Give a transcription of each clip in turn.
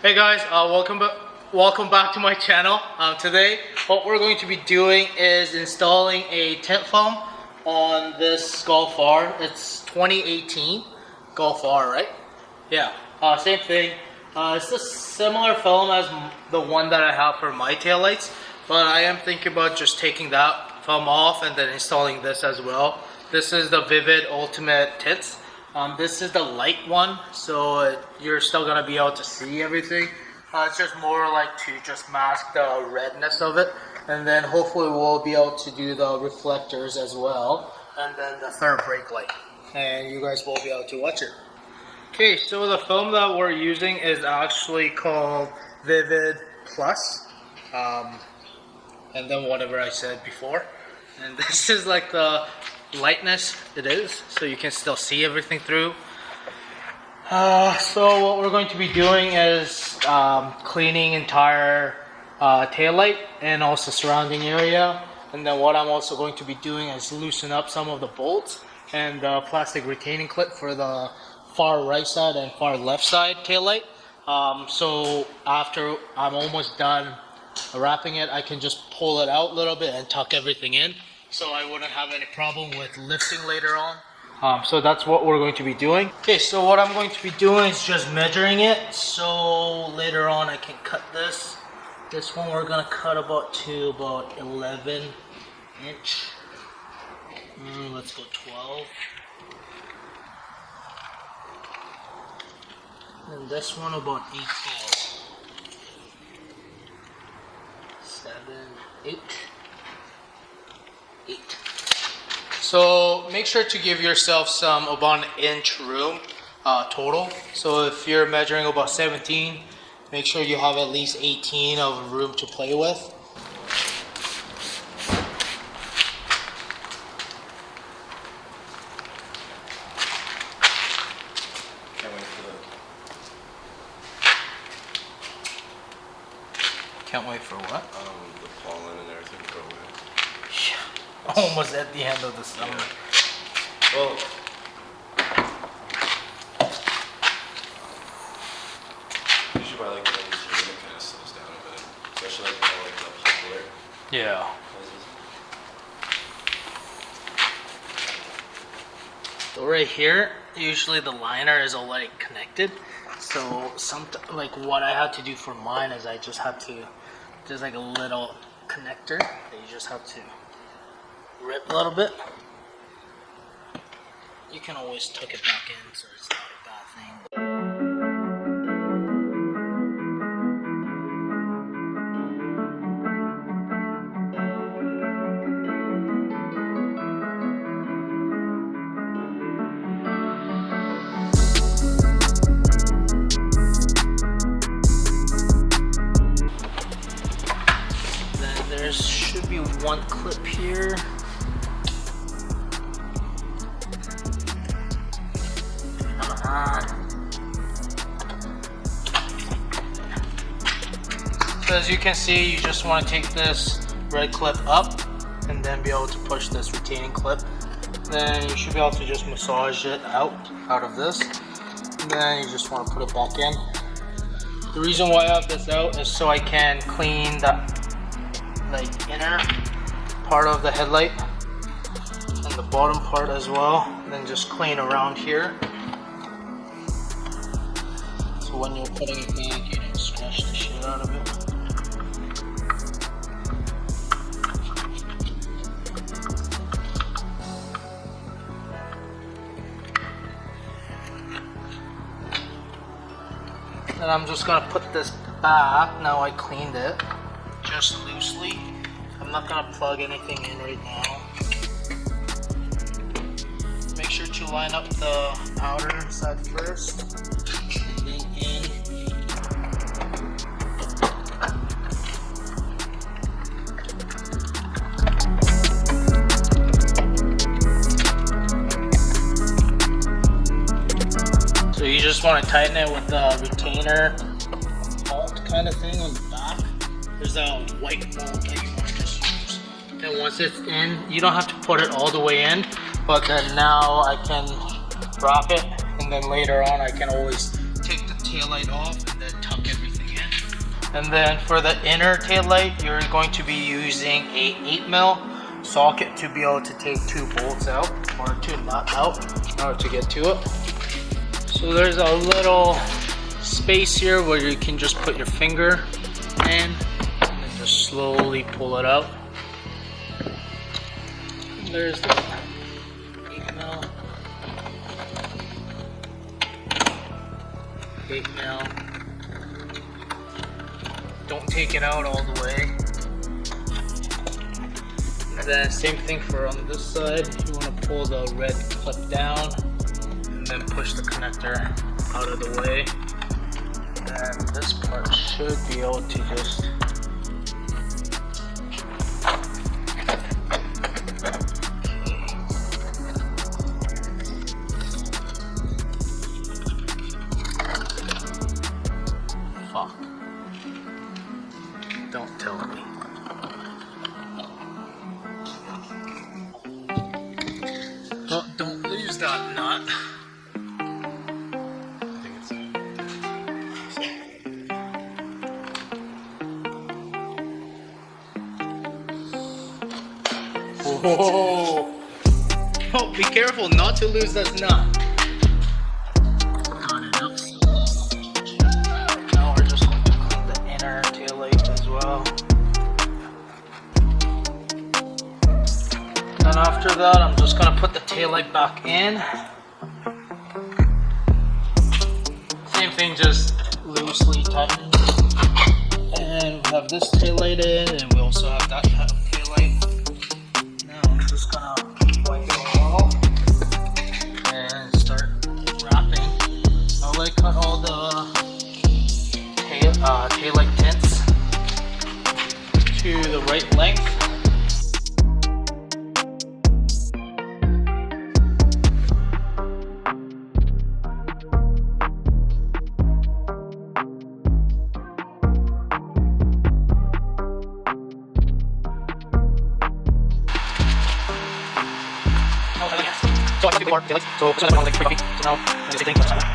Hey guys, welcome back to my channel. Today what we're going to be doing is installing a tint film on this Golf R. It's 2018 Golf R, right? Yeah, same thing. It's a similar film as the one that I have for my taillights, but I am thinking about just taking that film off and then installing this as well. This is the Vvivid Ultimate Tints. This is the light one, so you're still gonna be able to see everything. It's just more like to just mask the redness of it, and then hopefully we'll be able to do the reflectors as well, and then the third brake light, and you guys will be able to watch it. Okay, so the film that we're using is actually called Vvivid Plus, and then whatever I said before, and this is like the lightness it is, so you can still see everything through. So what we're going to be doing is cleaning entire taillight and also surrounding area, and then what I'm also going to be doing is loosen up some of the bolts and the plastic retaining clip for the far right side and far left side taillight. So after I'm almost done wrapping it, I can just pull it out a little bit and tuck everything in, so I wouldn't have any problem with lifting later on. So that's what we're going to be doing. Okay, so what I'm going to be doing is just measuring it, so later on I can cut this. This one we're gonna cut about 11 inch. Let's go 12. And this one about 18. 7, 8. 8. So make sure to give yourself about an inch room total. So if you're measuring about 17, make sure you have at least 18 of room to play with. Can't wait for what? The pollen and everything to go away. Almost at the end of the summer. Yeah. Well, usually by like the end of June it kind of slows down a bit, especially like the popular. Yeah. So right here, usually the liner is already connected. So like what I had to do for mine is I just have to, there's like a little connector that you just have to rip a little bit. You can always tuck it back in, so it's not a bad thing. Then there should be one clip here. So as you can see, you just want to take this red clip up and then be able to push this retaining clip. Then you should be able to just massage it out of this. And then you just want to put it back in. The reason why I have this out is so I can clean the inner part of the headlight and the bottom part as well. And then just clean around here. So when you're putting it back, you don't scratch the shit out of it. And I'm just gonna put this back. Now I cleaned it just loosely. I'm not gonna plug anything in right now. Make sure to line up the outer side first, and then in. So you just want to tighten it with the retainer bolt kind of thing on the back. There's a white bolt that you want to just use. Then once it's in, you don't have to put it all the way in, but then now I can wrap it, and then later on I can always take the taillight off and then tuck everything And then for the inner tail light, you're going to be using a 8mm socket to be able to take 2 bolts out, or 2 nuts out, in order to get to it. So there's a little space here where you can just put your finger in and just slowly pull it out. There's the 8mm. 8mm. Don't take it out all the way. And then same thing for on this side. You want to pull the red clip down and then push the connector out of the way. And this part should be able to just don't tell me. Oh, don't lose that nut. I think it's Whoa! Oh, be careful not to lose this nut. Not enough. Now we're just going to clean the inner tail light as well. Then after that, I'm just going to put the tail light back in. Same thing, just loosely tightened. And we have this tail light in, and we also have that kind of tail light. Now I'm just gonna wipe it off and start wrapping. I'll like cut all the tail light tints to the right length. So I have to do more taillights. So this one I went like 3 feet. So now I'm just taking on side.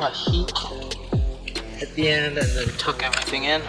Damma heat at the end and then tuck everything in.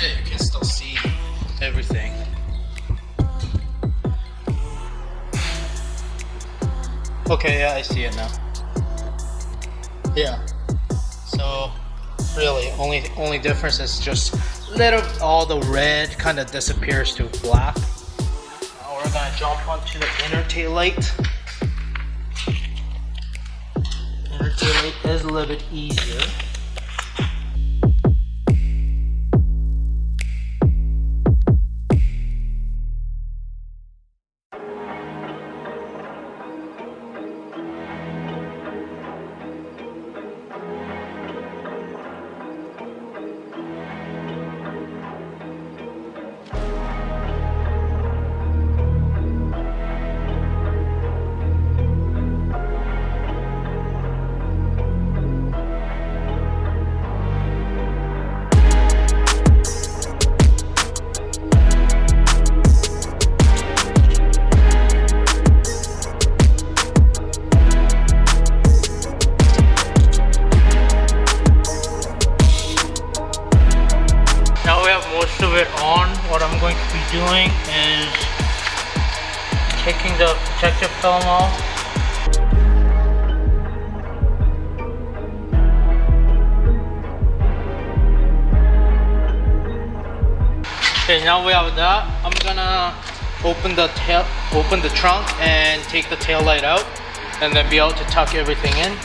You can still see everything. Okay, yeah, I see it now. Yeah. So really, only difference is just all the red kind of disappears to black. Now we're gonna jump onto the inner tail light. Inner tail light is a little bit easier. Most of it on, what I'm going to be doing is taking the protective film off. Okay, now we have that. I'm gonna open the trunk and take the tail light out, and then be able to tuck everything in.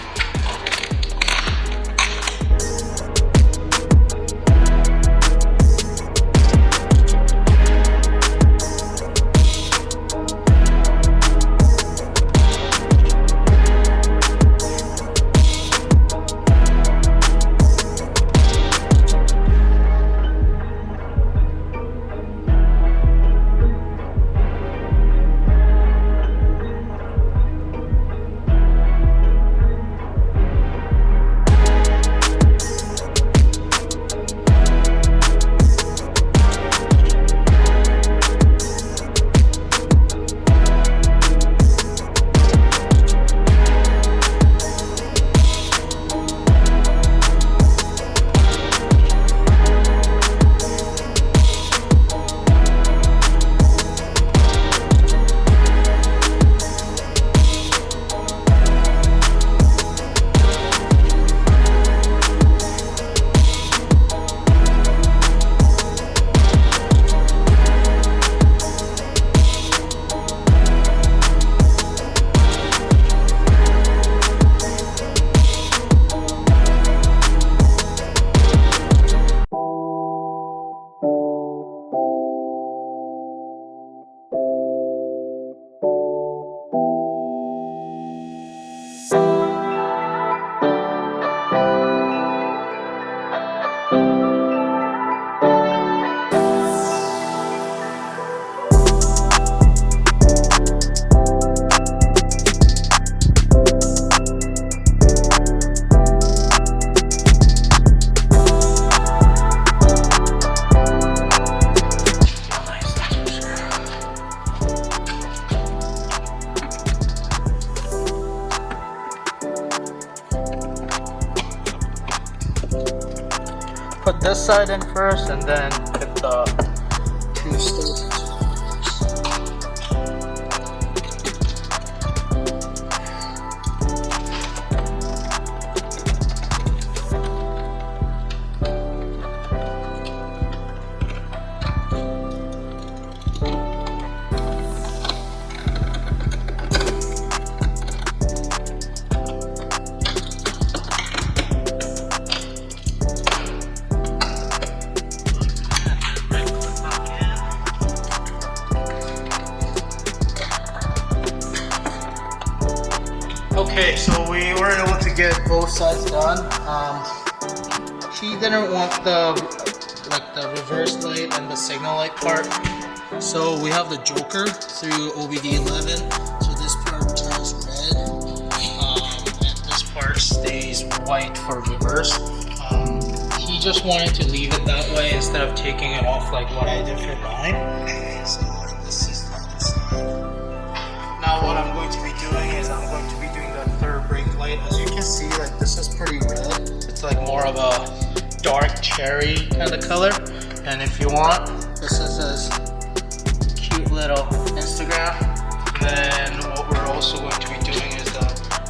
Put this side in first and then hit the two stages. Okay, so we were able to get both sides done. She didn't want the reverse light and the signal light part. So we have the Joker through OBD 11. So this part turns red, and this part stays white for reverse. He just wanted to leave it that way instead of taking it off like what I did for mine. So this is the inside. Now what I'm going to be doing is I'm going to be doing the third brake light. As you can see, like this is pretty red. It's like more of a dark cherry kind of color. And if you want, this is his cute little Instagram. Then what we're also going to be doing is the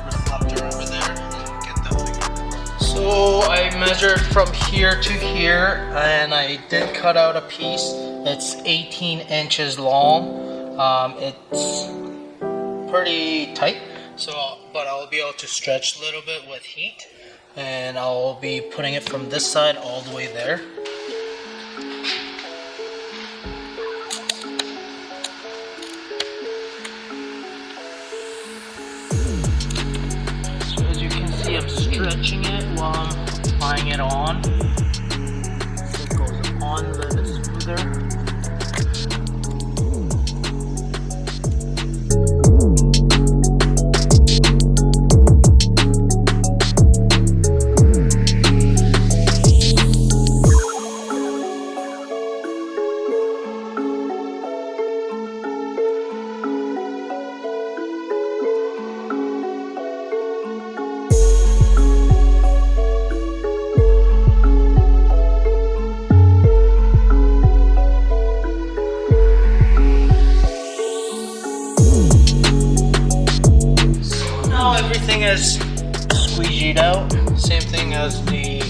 reflector over there. Get that figure. So I measured from here to here, and I did cut out a piece. It's 18 inches long. It's pretty tight, but I'll be able to stretch a little bit with heat, and I'll be putting it from this side all the way there. So as you can see, I'm stretching it while I'm applying it on, so it goes on a little bit smoother. Everything is squeegeed out, same thing as the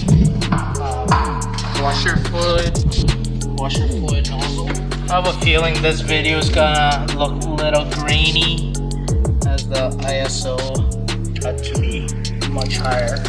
washer fluid nozzle. I have a feeling this video is gonna look a little grainy as the ISO got to be much higher.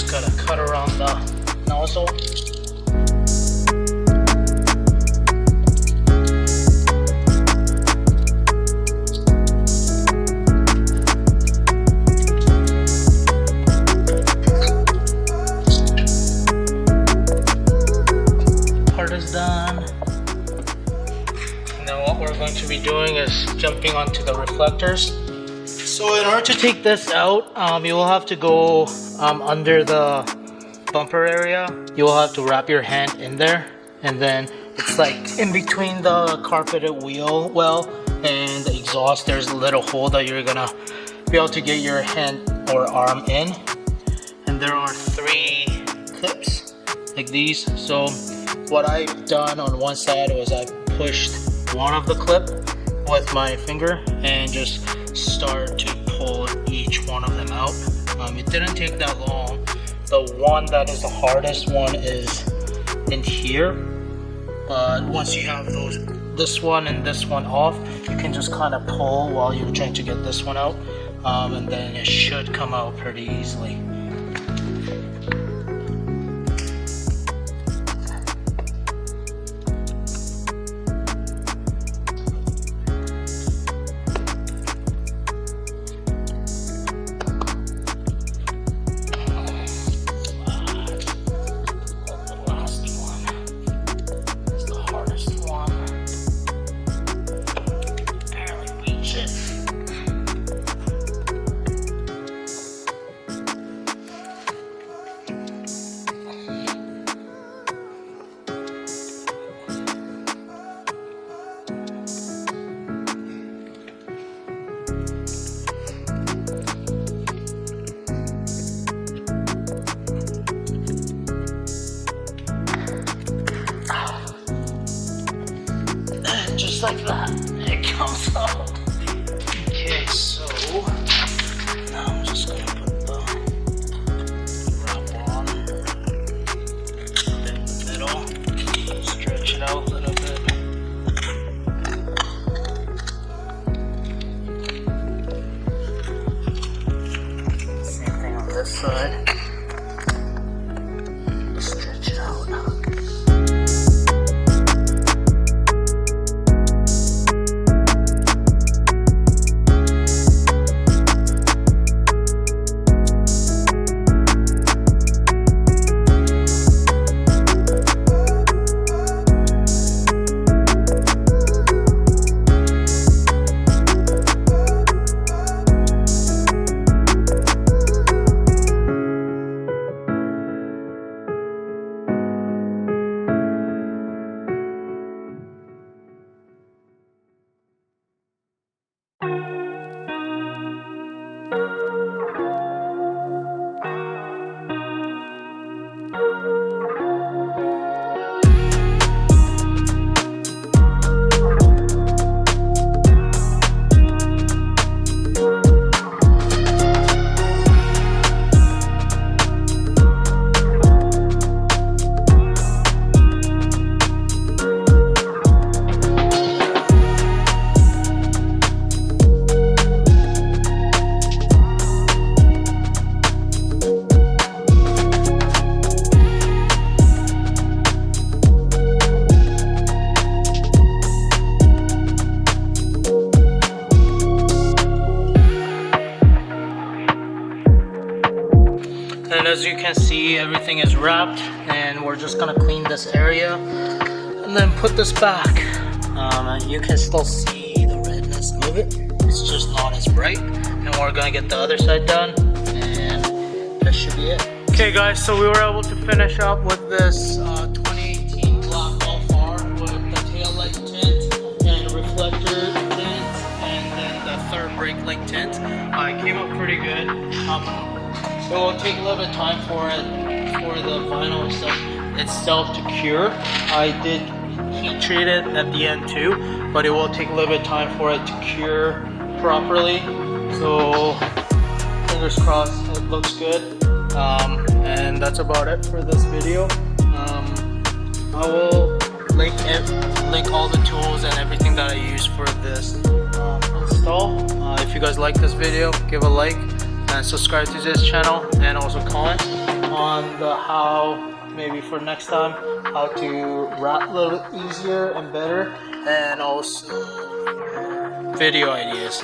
Gotta cut around the nozzle. Part is done. And then what we're going to be doing is jumping onto the reflectors. So in order to take this out, you will have to go under the bumper area. You will have to wrap your hand in there, and then it's like in between the carpeted wheel well and the exhaust, there's a little hole that you're gonna be able to get your hand or arm in. And there are 3 clips like these. So what I've done on one side was I pushed one of the clip with my finger and just start to pull each one of them out. It didn't take that long. The one that is the hardest one is in here, But once you have this one and this one off, you can just kind of pull while you're trying to get this one out, and then it should come out pretty easily. Just like that, it comes out. Okay, so now I'm just gonna put the wrap on in the middle, stretch it out a little bit. Same thing on this side. Stretch it out. And as you can see, everything is wrapped, and we're just gonna clean this area and then put this back. You can still see the redness of it, it's just not as bright. And we're gonna get the other side done, and that should be it. Okay guys, so we were able to finish up with this 2018 black Golf R with the Taillight Tint and Reflector Tint, and then the third brake light tint. It came out pretty good. It will take a little bit of time for the vinyl itself to cure. I did heat treat it at the end too, but it will take a little bit of time for it to cure properly. So fingers crossed it looks good. And that's about it for this video. I will link all the tools and everything that I use for this install. If you guys like this video, give a like and subscribe to this channel, and also comment on the how, maybe for next time, how to wrap a little bit easier and better, and also video ideas.